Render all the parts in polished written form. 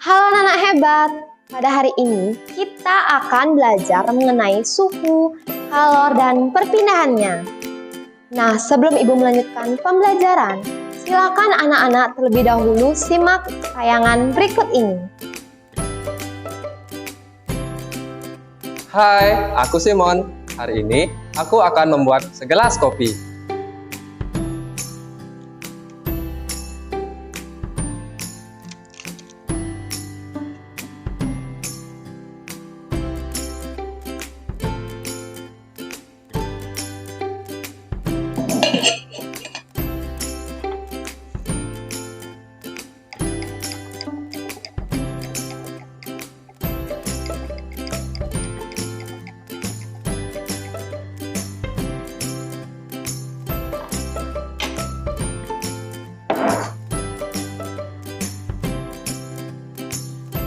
Halo anak-anak hebat, pada hari ini kita akan belajar mengenai suhu, kalor, dan perpindahannya. Nah, sebelum Ibu melanjutkan pembelajaran, silakan anak-anak terlebih dahulu simak tayangan berikut ini. Hai, aku Simon. Hari ini aku akan membuat segelas kopi.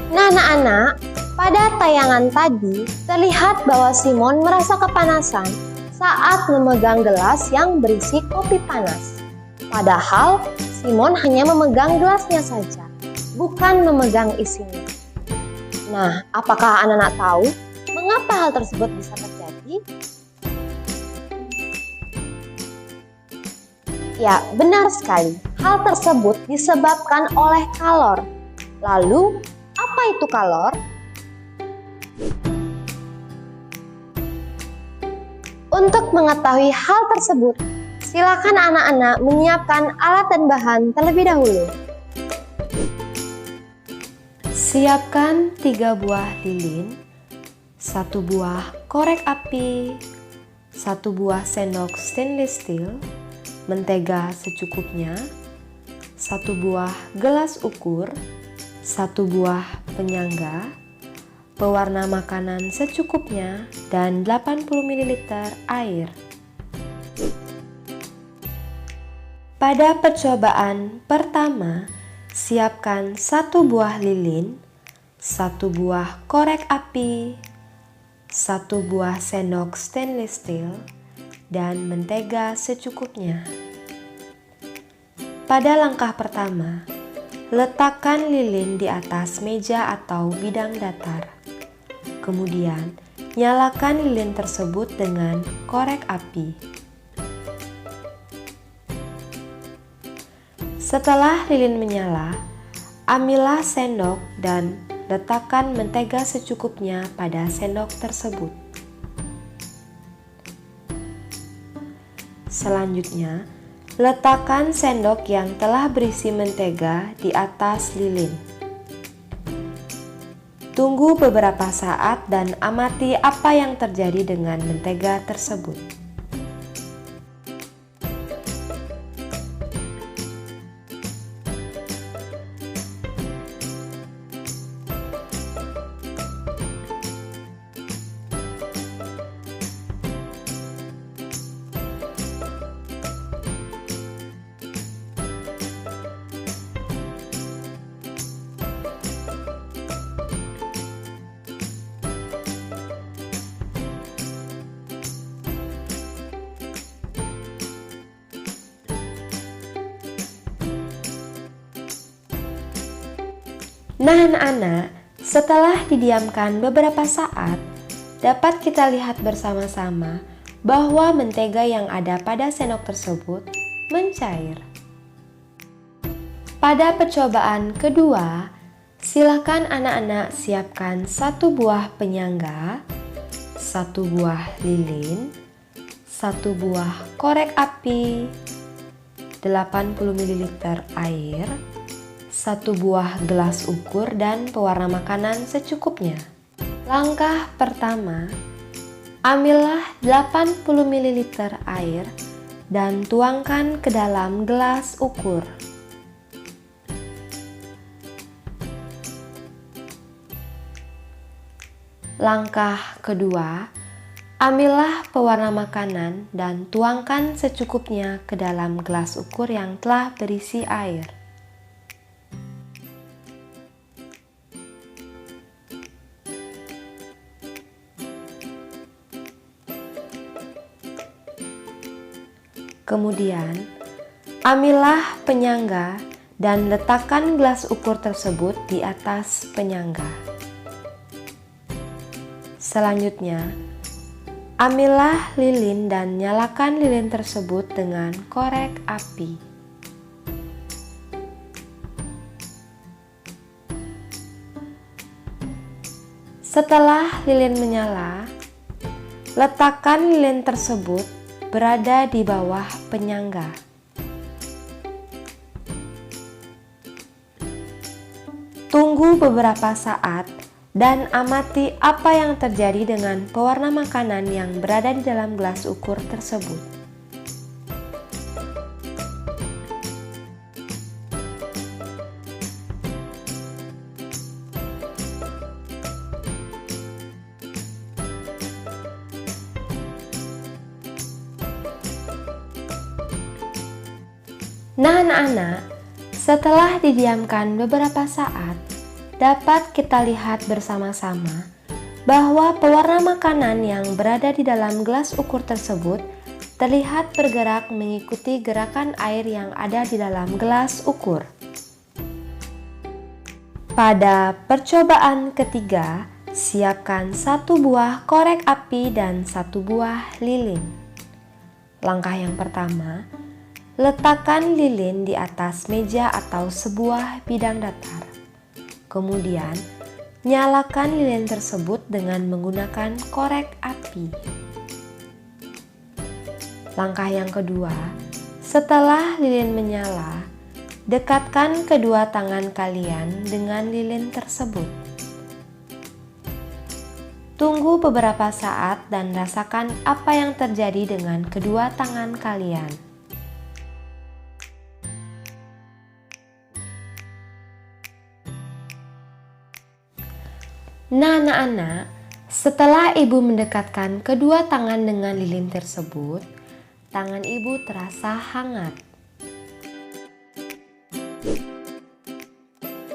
Nah anak-anak, pada tayangan tadi terlihat bahwa Simon merasa kepanasan saat memegang gelas yang berisi kopi panas. Padahal Simon hanya memegang gelasnya saja, bukan memegang isinya. Nah, apakah anak-anak tahu mengapa hal tersebut bisa terjadi? Ya, benar sekali. Hal tersebut disebabkan oleh kalor. Lalu, apa itu kalor? Untuk mengetahui hal tersebut, silakan anak-anak menyiapkan alat dan bahan terlebih dahulu. Siapkan 3 buah lilin, 1 buah korek api, 1 buah sendok stainless steel, mentega secukupnya, 1 buah gelas ukur, 1 buah penyangga, pewarna makanan secukupnya, dan 80 ml air. Pada percobaan pertama, siapkan 1 buah lilin, 1 buah korek api, 1 buah sendok stainless steel, dan mentega secukupnya. Pada langkah pertama, letakkan lilin di atas meja atau bidang datar. Kemudian, nyalakan lilin tersebut dengan korek api. Setelah lilin menyala, ambillah sendok dan letakkan mentega secukupnya pada sendok tersebut. Selanjutnya, letakkan sendok yang telah berisi mentega di atas lilin. Tunggu beberapa saat dan amati apa yang terjadi dengan mentega tersebut. Nah anak-anak, setelah didiamkan beberapa saat, dapat kita lihat bersama-sama bahwa mentega yang ada pada sendok tersebut mencair. Pada percobaan kedua, silakan anak-anak siapkan 1 buah penyangga, 1 buah lilin, 1 buah korek api, 80 ml air, 1 buah gelas ukur, dan pewarna makanan secukupnya. Langkah pertama, ambillah 80 ml air dan tuangkan ke dalam gelas ukur. Langkah kedua, ambillah pewarna makanan dan tuangkan secukupnya ke dalam gelas ukur yang telah berisi air. Kemudian, ambillah penyangga dan letakkan gelas ukur tersebut di atas penyangga. Selanjutnya, ambillah lilin dan nyalakan lilin tersebut dengan korek api. Setelah lilin menyala, letakkan lilin tersebut berada di bawah penyangga. Tunggu beberapa saat dan amati apa yang terjadi dengan pewarna makanan yang berada di dalam gelas ukur tersebut. Nah anak-anak, setelah didiamkan beberapa saat, dapat kita lihat bersama-sama bahwa pewarna makanan yang berada di dalam gelas ukur tersebut terlihat bergerak mengikuti gerakan air yang ada di dalam gelas ukur. Pada percobaan ketiga, siapkan 1 buah korek api dan 1 buah lilin. Langkah yang pertama, letakkan lilin di atas meja atau sebuah bidang datar. Kemudian, nyalakan lilin tersebut dengan menggunakan korek api. Langkah yang kedua, setelah lilin menyala, dekatkan kedua tangan kalian dengan lilin tersebut. Tunggu beberapa saat dan rasakan apa yang terjadi dengan kedua tangan kalian. Nah anak-anak, setelah ibu mendekatkan kedua tangan dengan lilin tersebut, tangan ibu terasa hangat.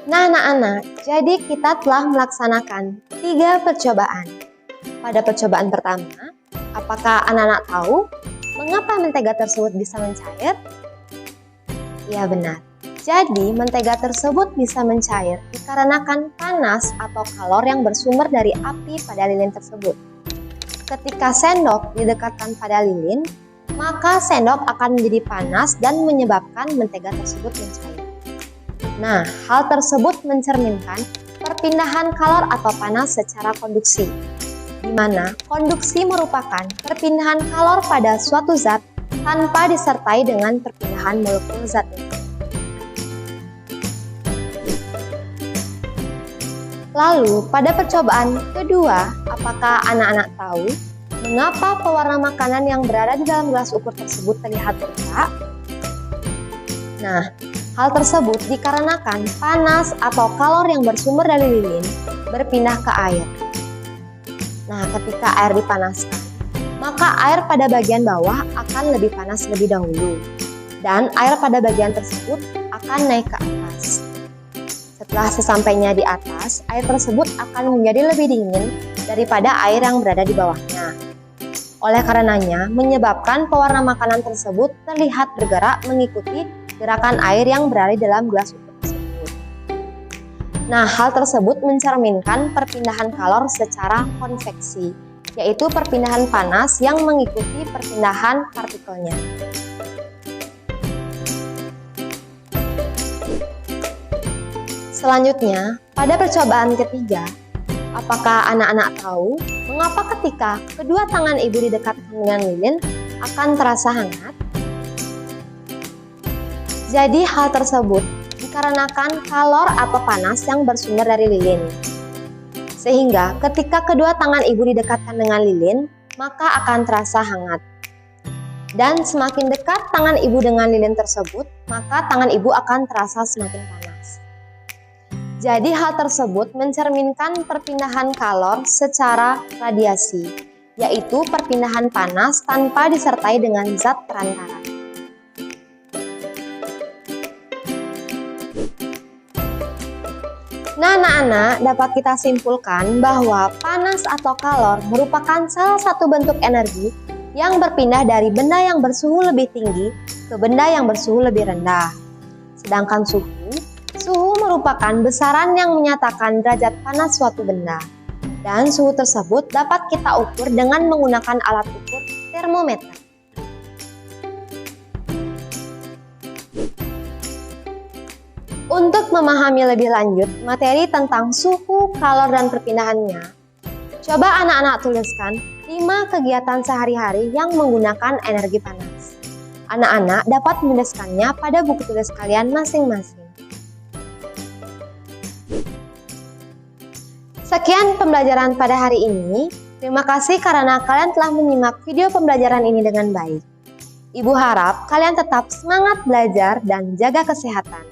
Nah anak-anak, jadi kita telah melaksanakan 3 percobaan. Pada percobaan pertama, apakah anak-anak tahu mengapa mentega tersebut bisa mencair? Ya benar. Jadi, mentega tersebut bisa mencair dikarenakan panas atau kalor yang bersumber dari api pada lilin tersebut. Ketika sendok didekatkan pada lilin, maka sendok akan menjadi panas dan menyebabkan mentega tersebut mencair. Nah, hal tersebut mencerminkan perpindahan kalor atau panas secara konduksi, di mana konduksi merupakan perpindahan kalor pada suatu zat tanpa disertai dengan perpindahan molekul zat itu. Lalu, pada percobaan kedua, apakah anak-anak tahu mengapa pewarna makanan yang berada di dalam gelas ukur tersebut terlihat bergerak? Nah, hal tersebut dikarenakan panas atau kalor yang bersumber dari lilin berpindah ke air. Nah, ketika air dipanaskan, maka air pada bagian bawah akan lebih panas lebih dahulu, dan air pada bagian tersebut akan naik ke atas. Setelah sesampainya di atas, air tersebut akan menjadi lebih dingin daripada air yang berada di bawahnya. Oleh karenanya, menyebabkan pewarna makanan tersebut terlihat bergerak mengikuti gerakan air yang berada di dalam gelas ukur tersebut. Nah, hal tersebut mencerminkan perpindahan kalor secara konveksi, yaitu perpindahan panas yang mengikuti perpindahan partikelnya. Selanjutnya, pada percobaan ketiga, apakah anak-anak tahu mengapa ketika kedua tangan ibu didekatkan dengan lilin akan terasa hangat? Jadi hal tersebut dikarenakan kalor atau panas yang bersumber dari lilin. Sehingga ketika kedua tangan ibu didekatkan dengan lilin, maka akan terasa hangat. Dan semakin dekat tangan ibu dengan lilin tersebut, maka tangan ibu akan terasa semakin panas. Jadi hal tersebut mencerminkan perpindahan kalor secara radiasi, yaitu perpindahan panas tanpa disertai dengan zat perantara. Nah anak-anak, dapat kita simpulkan bahwa panas atau kalor merupakan salah satu bentuk energi yang berpindah dari benda yang bersuhu lebih tinggi ke benda yang bersuhu lebih rendah. Sedangkan suhu merupakan besaran yang menyatakan derajat panas suatu benda. Dan suhu tersebut dapat kita ukur dengan menggunakan alat ukur termometer. Untuk memahami lebih lanjut materi tentang suhu, kalor, dan perpindahannya, coba anak-anak tuliskan 5 kegiatan sehari-hari yang menggunakan energi panas. Anak-anak dapat menuliskannya pada buku tulis kalian masing-masing. Sekian pembelajaran pada hari ini. Terima kasih karena kalian telah menyimak video pembelajaran ini dengan baik. Ibu harap kalian tetap semangat belajar dan jaga kesehatan.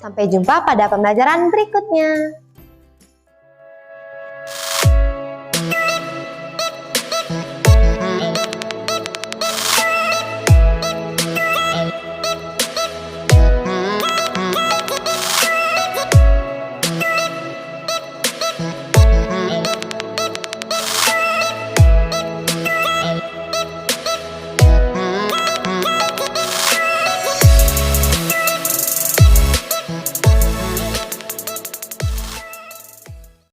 Sampai jumpa pada pembelajaran berikutnya.